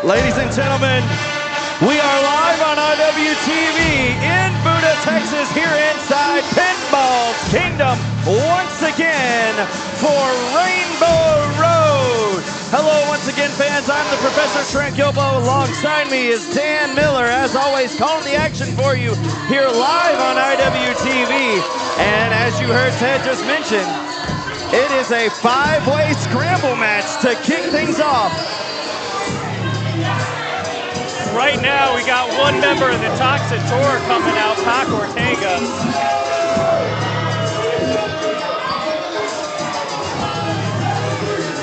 Ladies and gentlemen, we are live on IWTV in Buda, Texas, here inside Pinball's Kingdom once again for Rainbow Road. Hello once again, fans. I'm the Professor Trent Gilbo. Alongside me is Dan Miller, as always, calling the action for you here live on IWTV. And as you heard Ted just mention, it is a five-way scramble match to kick things off. Right now, we got one member of the Toxic Tour coming out, Ortega.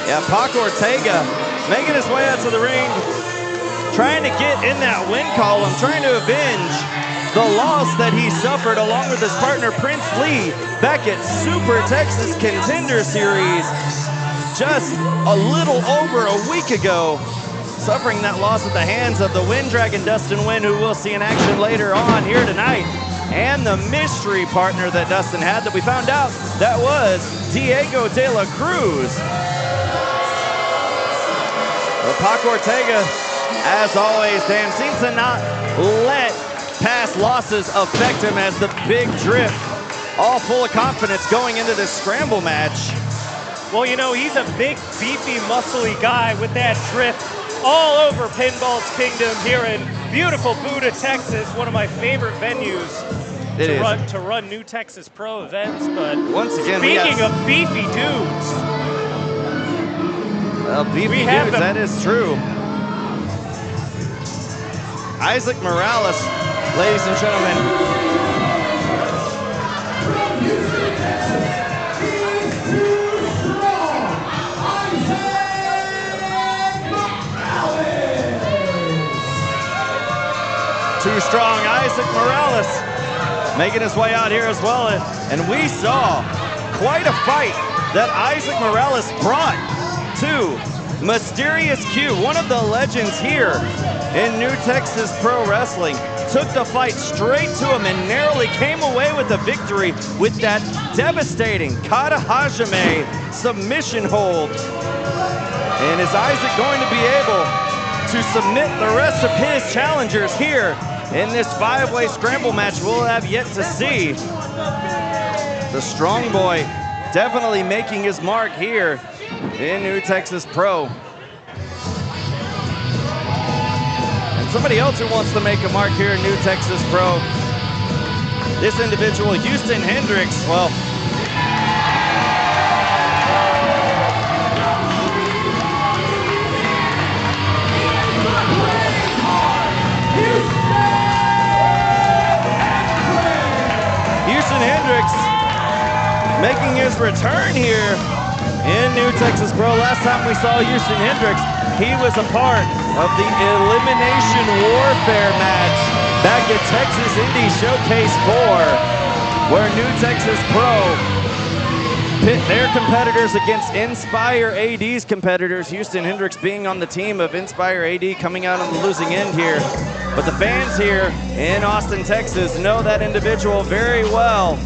Yeah, Ortega making his way out to the ring, trying to get in that win column, trying to avenge the loss that he suffered along with his partner Prince Lee back at Super Texas Contender Series just a little over a week ago, suffering that loss at the hands of the Wind Dragon Dustin Wynn, who we'll see in action later on here tonight, and the mystery partner that Dustin had that we found out that was Diego De La Cruz. Well, Pac Ortega, as always, Dan, seems to not let past losses affect him as the big drip, all full of confidence going into this scramble match. Well, you know, he's a big, beefy, muscly guy with that drip all over Pinball's Kingdom here in beautiful Buda, Texas, one of my favorite venues to run New Texas Pro events. But once again, speaking of beefy dudes, well, beefy dudes, that is true. Isaac Morales, ladies and gentlemen. Too strong, Isaac Morales making his way out here as well. And we saw quite a fight that Isaac Morales brought to Mysterious Q, one of the legends here in New Texas Pro Wrestling. Took the fight straight to him and narrowly came away with the victory with that devastating Kata Hajime submission hold. And is Isaac going to be able to submit the rest of his challengers here in this five-way scramble match? We'll have yet to see. The strong boy definitely making his mark here in New Texas Pro. And somebody else who wants to make a mark here in New Texas Pro, this individual, Houston Hendrix, well, Hendrix making his return here in New Texas Pro. Last time we saw Houston Hendrix, he was a part of the Elimination Warfare match back at Texas Indie Showcase 4, where New Texas Pro pit their competitors against Inspire AD's competitors, Houston Hendrix being on the team of Inspire AD, coming out on the losing end here. But the fans here in Austin, Texas know that individual very well.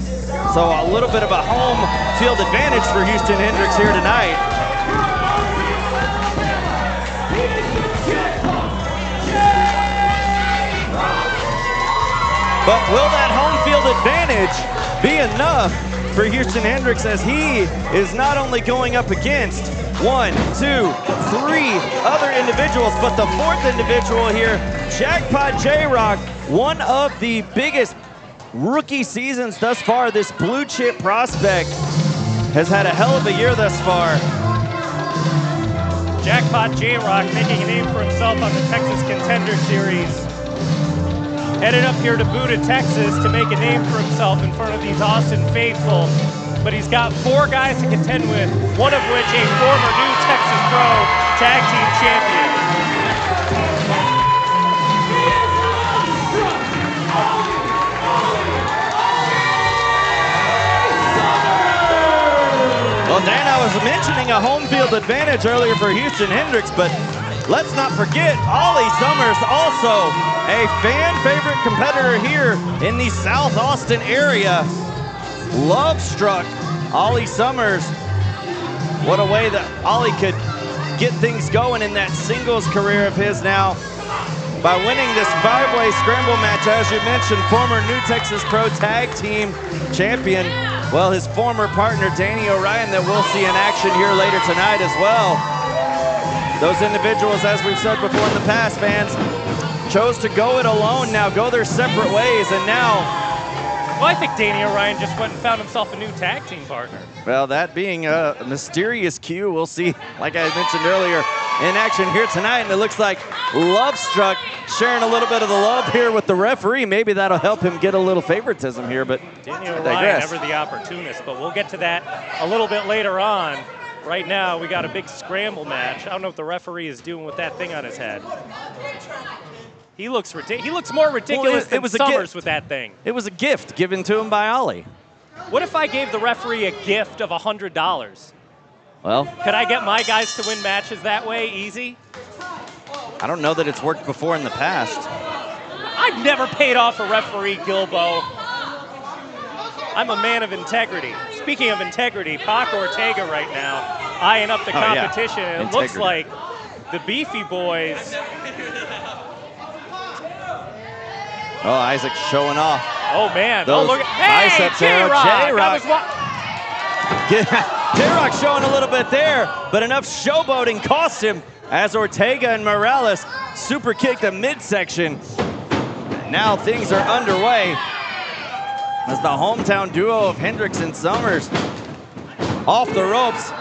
So a little bit of a home field advantage for Houston Hendrix here tonight. But will that home field advantage be enough for Houston Hendrix, as he is not only going up against 1, 2, 3 other individuals, but the fourth individual here, Jackpot J-Rock, one of the biggest rookie seasons thus far. This blue chip prospect has had a hell of a year thus far. Jackpot J-Rock making a name for himself on the Texas Contender Series. Headed up here to Buda, Texas to make a name for himself in front of these Austin faithful. But he's got 4 guys to contend with, one of which a former New Texas Pro Tag Team Champion. Well, Dan, I was mentioning a home field advantage earlier for Houston Hendrix, but let's not forget Ollie Summers, also a fan favorite competitor here in the South Austin area. Love struck Ollie Summers. What a way that Ollie could get things going in that singles career of his now by winning this 5-way scramble match. As you mentioned, former New Texas Pro Tag Team champion. Well, his former partner, Danny O'Ryan, that we'll see in action here later tonight as well. Those individuals, as we've said before in the past, fans, chose to go it alone now, go their separate ways, and now... Well, I think Danny O'Ryan just went and found himself a new tag team partner. Well, that being a mysterious cue, we'll see, like I mentioned earlier, in action here tonight, and it looks like Love Struck sharing a little bit of the love here with the referee. Maybe that'll help him get a little favoritism here, but Danny O'Ryan, never the opportunist, but we'll get to that a little bit later on. Right now, we got a big scramble match. I don't know what the referee is doing with that thing on his head. He looks ridiculous. He looks more ridiculous than Summers with that thing. It was a gift given to him by Ollie. What if I gave the referee a gift of $100? Well, could I get my guys to win matches that way, easy? I don't know that it's worked before in the past. I've never paid off a referee, Gilbo. I'm a man of integrity. Speaking of integrity, Pac Ortega right now eyeing up the competition. Yeah. It looks like the Beefy Boys. Oh, Isaac's showing off. Oh, man. Those look at J-Rock. J-Rock showing a little bit there, but enough showboating cost him as Ortega and Morales super kick the midsection. Now things are underway as the hometown duo of Hendrix and Summers off the ropes.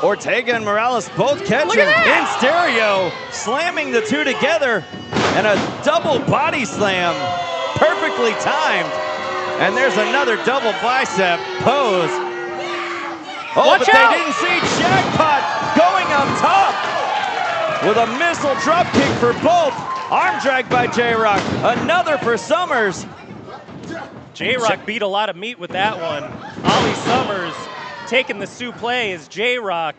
Ortega and Morales both catching in stereo, slamming the two together, and a double body slam, perfectly timed. And there's another double bicep pose. Oh, Watch but out. They didn't see Jackpot going up top with a missile drop kick for both. Arm drag by J-Rock, another for Summers. J-Rock beat a lot of meat with that one. Ollie Summers taking the suplex as J-Rock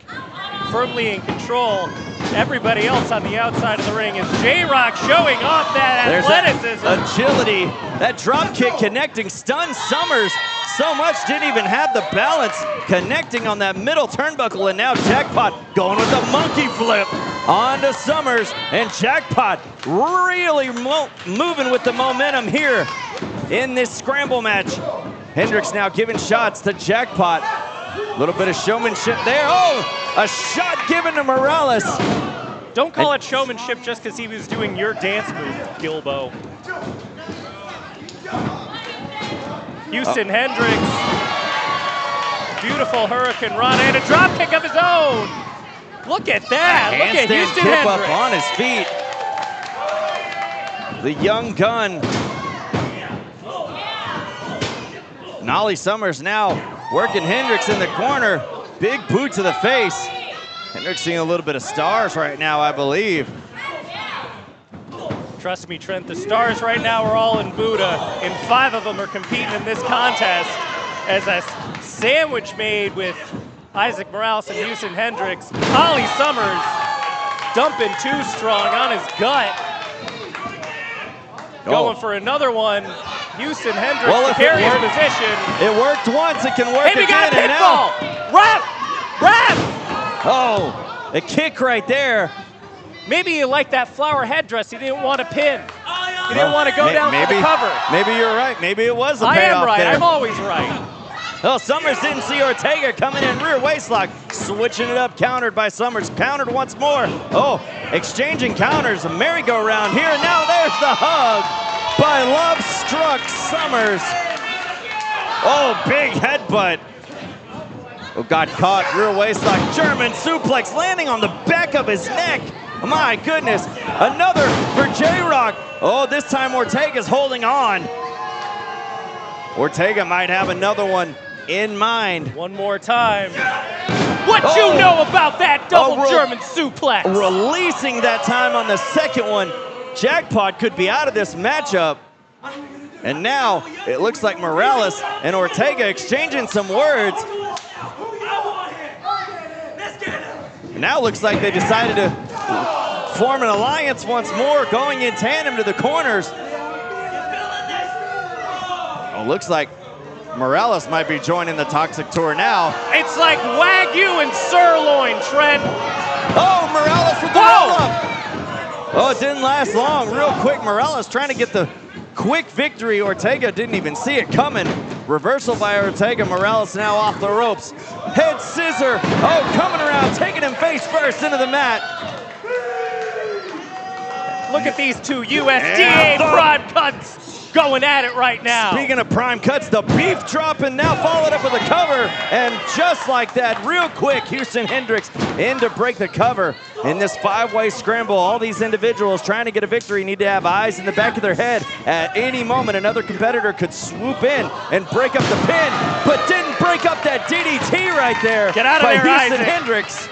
firmly in control. Everybody else on the outside of the ring is J-Rock showing off that athleticism. That agility, that drop kick connecting, stunned Summers so much, didn't even have the balance, connecting on that middle turnbuckle, and now Jackpot going with the monkey flip onto Summers, and Jackpot really moving with the momentum here in this scramble match. Hendrix now giving shots to Jackpot. A little bit of showmanship there. Oh, a shot given to Morales. Don't call it showmanship just because he was doing your dance move, Gilbo. Houston Hendrix. Beautiful Hurricane Rana and a drop kick of his own. Look at that. Look at Houston tip Hendrix. Up on his feet. The young gun. Ollie Summers now working Hendrix in the corner. Big boot to the face. Hendrix seeing a little bit of stars right now, I believe. Trust me, Trent, the stars right now are all in Buddha, and 5 of them are competing in this contest as a sandwich made with Isaac Morales and Houston Hendrix. Ollie Summers dumping Too Strong on his gut. Going for another one. Houston Hendrix precarious position. It worked once, it can work again. Hey, we got a pinfall! Ref! Oh, a kick right there. Maybe you like that flower headdress. He didn't want to pin. He didn't want to go down for the cover. Maybe you're right. Maybe it was a payoff. I am right. There. I'm always right. Oh, Summers didn't see Ortega coming in, rear waistlock, switching it up, countered by Summers, countered once more. Oh, exchanging counters, a merry-go-round here. Now there's the hug by Love Struck Summers. Oh, big headbutt. Oh, got caught, rear waistlock, German suplex, landing on the back of his neck. My goodness, another for J-Rock. Oh, this time Ortega's holding on. Ortega might have another one in mind. One more time. What you know about that double German suplex? Releasing that time on the second one. Jackpot could be out of this matchup. And now it looks like Morales and Ortega exchanging some words. Now looks like they decided to form an alliance once more, going in tandem to the corners. Oh, looks like Morales might be joining the Toxic Tour now. It's like Wagyu and sirloin, Trent. Oh, Morales with the roll-up. Oh, it didn't last long. Real quick, Morales trying to get the quick victory. Ortega didn't even see it coming. Reversal by Ortega. Morales now off the ropes. Head scissor. Oh, coming around, taking him face first into the mat. Look at these two USDA prime cuts going at it right now. Speaking of prime cuts, the beef drop and now followed up with a cover. And just like that, real quick, Houston Hendrix in to break the cover in this five-way scramble. All these individuals trying to get a victory need to have eyes in the back of their head. At any moment, another competitor could swoop in and break up the pin, but didn't break up that DDT right there. Get out of there, Houston Isaac. Hendrix.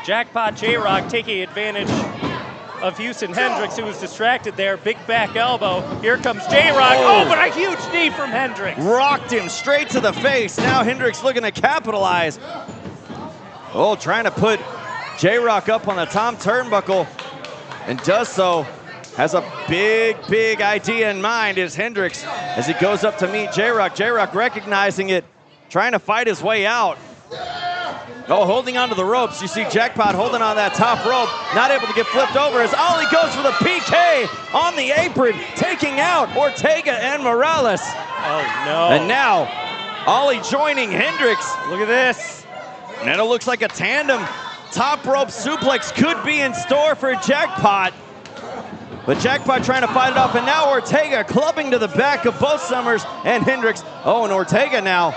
Jackpot J-Rock taking advantage of Houston Hendrix, who was distracted there. Big back elbow. Here comes J-Rock. Oh, but a huge knee from Hendrix. Rocked him straight to the face. Now Hendrix looking to capitalize. Oh, trying to put J-Rock up on the top turnbuckle, and does so. Has a big idea in mind is Hendrix as he goes up to meet J-Rock. J-Rock recognizing it, trying to fight his way out. Oh, holding onto the ropes. You see Jackpot holding on that top rope, not able to get flipped over as Ollie goes for the PK on the apron, taking out Ortega and Morales. Oh, no. And now, Ollie joining Hendrix. Look at this. And it looks like a tandem top rope suplex could be in store for Jackpot. But Jackpot trying to fight it off, and now Ortega clubbing to the back of both Summers and Hendrix. Oh, and Ortega now.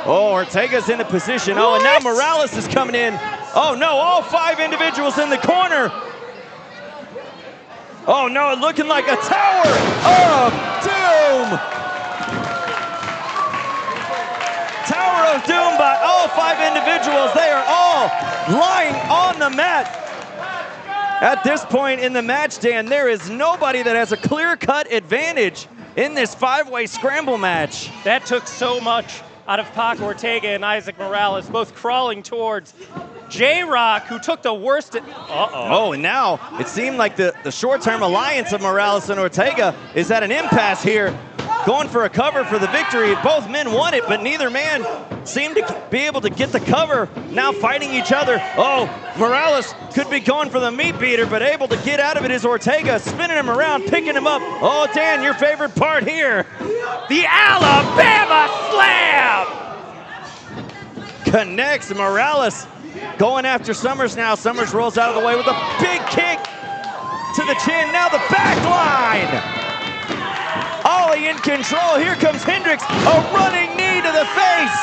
Oh, Ortega's in a position. Oh, and now Morales is coming in. Oh, no, all five individuals in the corner. Oh, no, looking like a tower of doom. Tower of doom by all five individuals. They are all lying on the mat. At this point in the match, Dan, there is nobody that has a clear-cut advantage in this five-way scramble match. That took so much out of Pac Ortega and Isaac Morales, both crawling towards J-Rock, who took the worst. Oh, and now it seemed like the short-term alliance of Morales and Ortega is at an impasse here, going for a cover for the victory. Both men won it, but neither man seemed to be able to get the cover. Now fighting each other. Oh, Morales could be going for the meat beater, but able to get out of it is Ortega, spinning him around, picking him up. Oh, Dan, your favorite part here. The Alabama Slam! Connects Morales, going after Summers now. Summers rolls out of the way with a big kick to the chin. Now the back line. Ollie in control. Here comes Hendrix, a running knee to the face.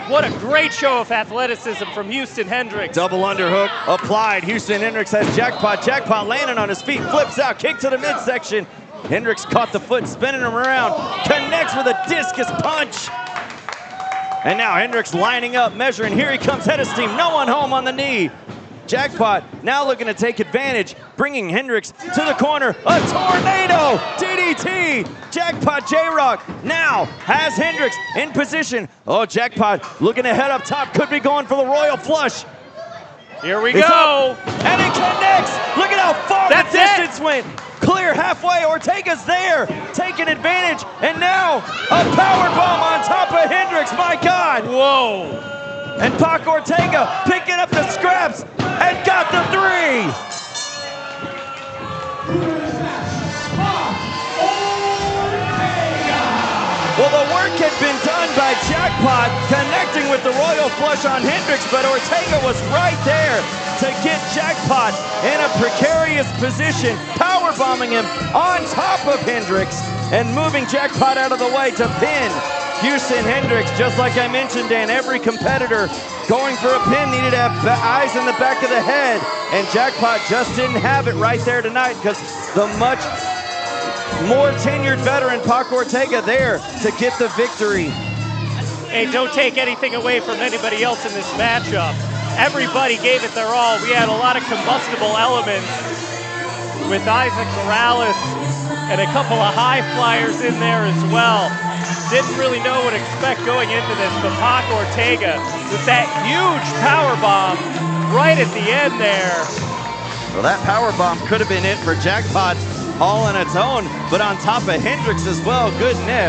What a great show of athleticism from Houston Hendrix. Double underhook applied. Houston Hendrix has Jackpot. Jackpot landing on his feet, flips out, kick to the midsection. Hendrix caught the foot, spinning him around, connects with a discus punch. And now Hendrix lining up, measuring. Here he comes, head of steam, no one home on the knee. Jackpot now looking to take advantage, bringing Hendrix to the corner. A tornado DDT. Jackpot J-Rock now has Hendrix in position. Oh, Jackpot looking to head up top, could be going for the royal flush. Here we go. And it connects. Look at how far the distance went. Clear halfway. Ortega's there, taking advantage. And now a power bomb on top of Hendrix. My God. Whoa. And Pac Ortega picking up the scraps and got the three. Well, the work had been done by Jackpot, connecting with the royal flush on Hendrix, but Ortega was right there to get Jackpot in a precarious position, powerbombing him on top of Hendrix and moving Jackpot out of the way to pin Houston Hendrix. Just like I mentioned, Dan, every competitor going for a pin needed to have eyes in the back of the head, and Jackpot just didn't have it right there tonight because the much more tenured veteran Pac Ortega there to get the victory. Hey, don't take anything away from anybody else in this matchup. Everybody gave it their all. We had a lot of combustible elements with Isaac Morales and a couple of high flyers in there as well. Didn't really know what to expect going into this, but Pac Ortega with that huge power bomb right at the end there. Well, that power bomb could have been it for Jackpot all on its own, but on top of Hendrix as well. Goodness.